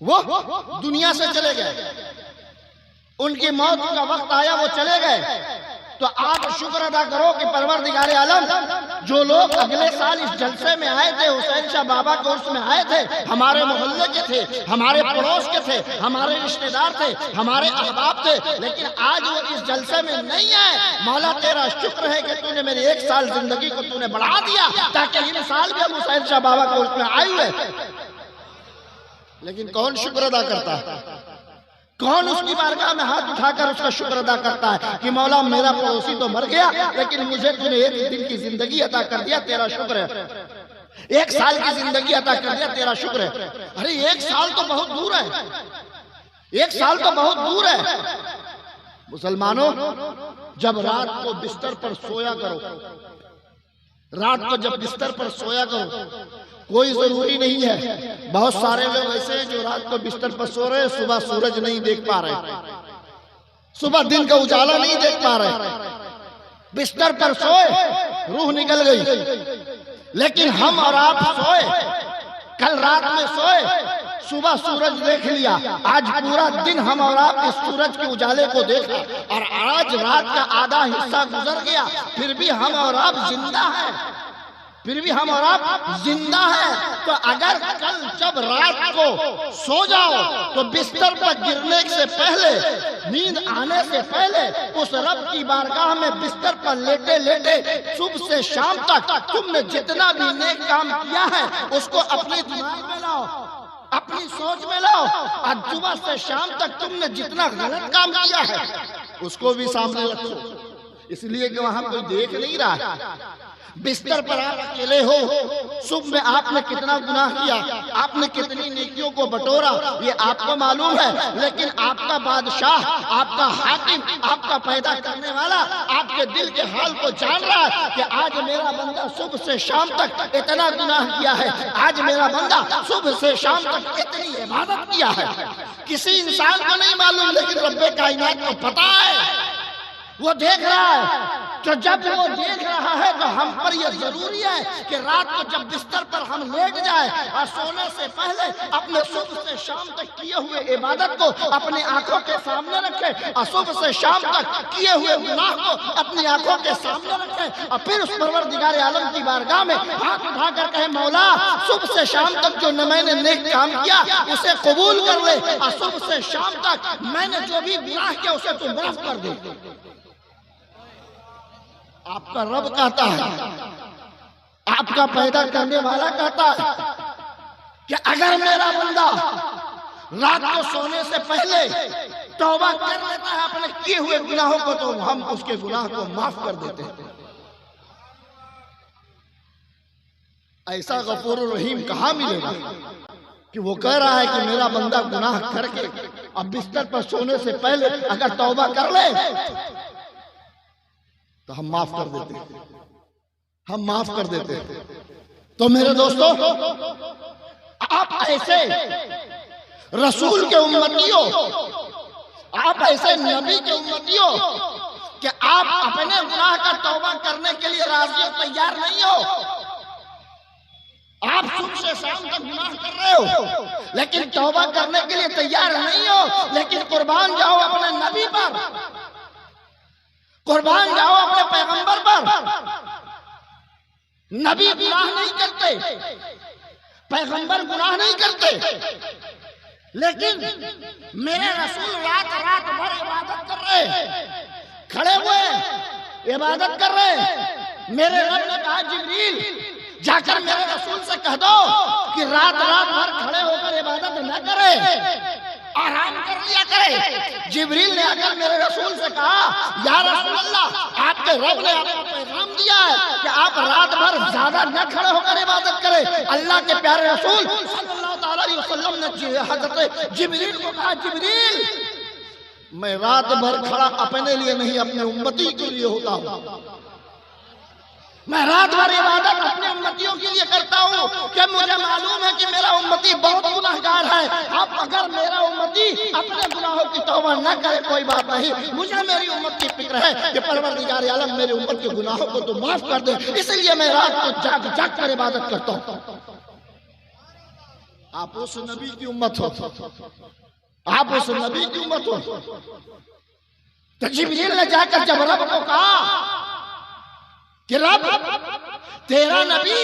وہ دنیا سے چلے گئے، ان کی موت کا وقت آیا، وہ چلے گئے، تو آپ شکر ادا کرو کہ پروردگار عالم جو لوگ اگلے سال اس جلسے میں آئے تھے، حسین شاہ بابا کے عرس میں آئے تھے، ہمارے محلے کے تھے، ہمارے پڑوس کے تھے، ہمارے رشتہ دار تھے، ہمارے احباب تھے، لیکن آج وہ اس جلسے میں نہیں آئے۔ مولا تیرا شکر ہے کہ تو نے میری 1 سال زندگی کو تو نے بڑھا دیا تاکہ ان سال بھی ہم حسین شاہ بابا کے عرس میں آئے ہوئے۔ لیکن کون شکر ادا کرتا ہے؟ کون اس کی بارگاہ میں ہاتھ اٹھا کر اس کا شکر ادا کرتا ہے کہ مولا میرا پڑوسی تو مر گیا لیکن مجھے تو نے 1 دن کی زندگی عطا کر دیا، تیرا شکر ہے۔ 1 سال کی زندگی عطا کر دیا، تیرا شکر ہے۔ ارے 1 سال تو بہت دور ہے، 1 سال تو بہت دور ہے۔ مسلمانوں، جب رات کو بستر پر سویا کرو، رات کو جب بستر پر سویا کرو، کوئی ضروری نہیں ہے، بہت سارے لوگ ایسے ہیں جو رات کو بستر پر سو رہے، صبح سورج نہیں دیکھ پا رہے، صبح دن کا اجالا نہیں دیکھ پا رہے، بستر پر سوئے روح نکل گئی۔ لیکن ہم اور آپ سوئے، کل رات میں سوئے، صبح سورج دیکھ لیا، آج پورا دن ہم اور آپ اس سورج کے اجالے کو دیکھا، اور آج رات کا آدھا حصہ گزر گیا، پھر بھی ہم اور آپ زندہ ہیں، پھر بھی ہم اور آپ زندہ ہیں۔ تو اگر کل جب رات کو سو جاؤ تو بستر پر گرنے سے پہلے، نیند آنے سے پہلے اس رب کی بارگاہ میں بستر پر لیٹے لیٹے صبح سے شام تک تم نے جتنا بھی نیک کام کیا ہے اس کو اپنے دماغ میں لاؤ، اپنی سوچ میں لاؤ، اور صبح سے شام تک تم نے جتنا غلط کام کیا ہے اس کو بھی سامنے رکھو، اس لیے کہ وہاں کوئی دیکھ نہیں رہا ہے۔ بستر پر آپ اکیلے ہو، صبح میں آپ نے کتنا گناہ کیا، آپ نے کتنی نیکیوں کو بٹورا، یہ آپ کو معلوم ہے، لیکن آپ کا بادشاہ، آپ کا حاکم، آپ کا پیدا کرنے والا آپ کے دل کے حال کو جان رہا ہے کہ آج میرا بندہ صبح سے شام تک اتنا گناہ کیا ہے، آج میرا بندہ صبح سے شام تک اتنی عبادت کیا ہے۔ کسی انسان کو نہیں معلوم، لیکن رب کائنات کو پتا ہے، وہ دیکھ رہا ہے۔ تو جب وہ دیکھ رہا ہے تو ہم پر یہ ضروری ہے کہ رات کو جب بستر پر ہم لیٹ جائیں اور سونے سے پہلے اپنے صبح سے شام تک کیے ہوئے عبادت کو اپنی آنکھوں کے سامنے رکھیں، اور صبح سے شام تک کیے ہوئے گناہ کو اپنی آنکھوں کے سامنے رکھیں، اور پھر اس پروردگار عالم کی بارگاہ میں ہاتھ اٹھا کر کہیں مولا صبح سے شام تک جو میں نے نیک کام کیا اسے قبول کر لے، اور صبح سے شام تک میں نے جو بھی گناہ کیا اسے تو معاف کر دے۔ آپ کا رب کہتا ہے، آپ کا پیدا کرنے والا کہتا ہے کہ اگر میرا بندہ رات کو سونے سے پہلے توبہ کر لیتا ہے اپنے کیے ہوئے گناہوں کو تو ہم اس کے گناہ کو معاف کر دیتے ہیں۔ ایسا غفور الرحیم کہاں ملے گا کہ وہ کہہ رہا ہے کہ میرا بندہ گناہ کر کے اب بستر پر سونے سے پہلے اگر توبہ کر لے تو ہم معاف کر دیتے ہیں، ہم معاف کر دیتے ہیں۔ تو میرے دوستو، آپ ایسے رسول کے امتیوں، آپ ایسے نبی کے امتیوں کہ آپ اپنے گناہ کا توبہ کرنے کے لیے راضی اور تیار نہیں ہو۔ آپ صبح سے شام تک گناہ کر رہے ہو لیکن توبہ کرنے کے لیے تیار نہیں ہو، لیکن قربان جاؤ اپنے نبی پر، قربان جاؤ اپنے پیغمبر پر۔ نبی گناہ نہیں کرتے، پیغمبر گناہ نہیں کرتے، لیکن میرے رسول رات رات بھر عبادت کر رہے، کھڑے ہوئے عبادت کر رہے۔ میرے رب نے کہا جبریل جا کر میرے رسول سے کہہ دو کہ رات رات بھر کھڑے ہو کر عبادت نہ کرے، آرام کر لیا کرے۔ جبریل نے آ کر میرے رسول سے کہا یا رسول اللہ، آپ کے رب نے آپ کو پیغام دیا ہے کہ آپ رات بھر زیادہ نہ کھڑے ہو کر عبادت کریں۔ اللہ کے پیارے رسول صلی اللہ تعالیٰ علیہ وسلم نے حضرت جبریل کو کہا جبریل میں رات بھر کھڑا اپنے لیے نہیں اپنے امتی کے لیے ہوتا ہوں، میں رات بھر عبادت اپنے امتیوں کے لیے کرتا ہوں کہ مجھے معلوم ہے کہ میرا امتی بہت گناہگار ہے۔ اب اگر میرا امتی اپنے گناہوں کی توبہ نہ کرے کوئی بات نہیں، مجھے میری امت کی فکر ہے کہ پروردگار عالم میرے امت کے گناہوں کو تو معاف کر دے، اس لیے میں رات کو جاگ جاگ کر عبادت کرتا ہوں۔ آپ اس نبی کی امت ہو، آپ اس نبی کی امت ہو۔ تو جبریل نے جا کر جب رب کو کہا کہ رب تیرا نبی